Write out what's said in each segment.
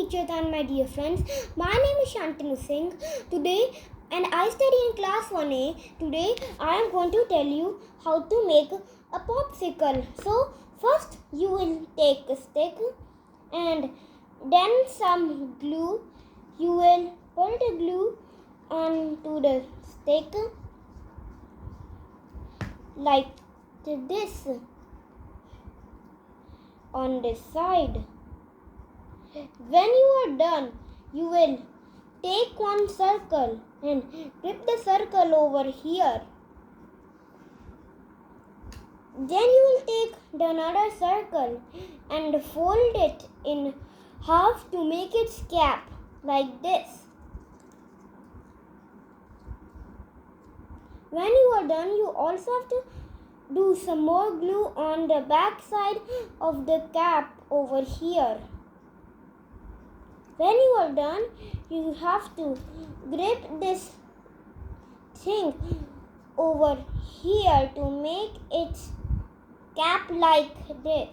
teachers and my dear friends. My name is Shantanu Singh. Today, and I study in class 1A. Today, I am going to tell you how to make a popsicle. So, first you will take a stick and then some glue. You will put the glue onto the stick like this on this side. When you are done, you will take one circle and grip the circle over here. Then you will take another circle and fold it in half to make its cap like this. When you are done, you also have to do some more glue on the back side of the cap over here. When you are done, you have to grip this thing over here to make its cap like this.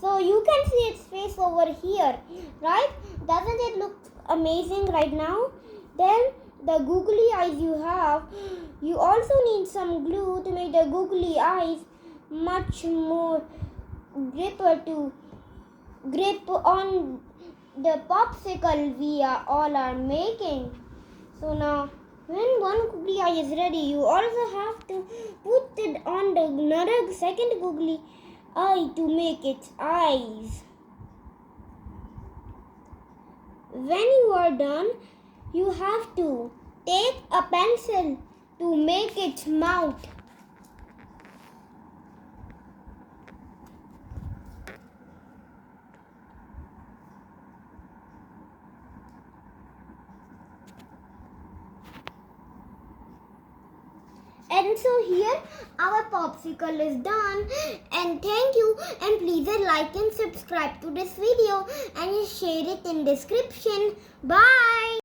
So you can see its face over here, right? Doesn't it look amazing right now? Then the googly eyes you also need some glue to make the googly eyes much more gripper to grip on the popsicle we all are making. So now when one googly eye is ready, you also have to put it on the another second googly eye to make its eyes. When you are done, you have to take a pencil to make its mouth. And so here our popsicle is done, and thank you, and please like and subscribe to this video and share it in description. Bye.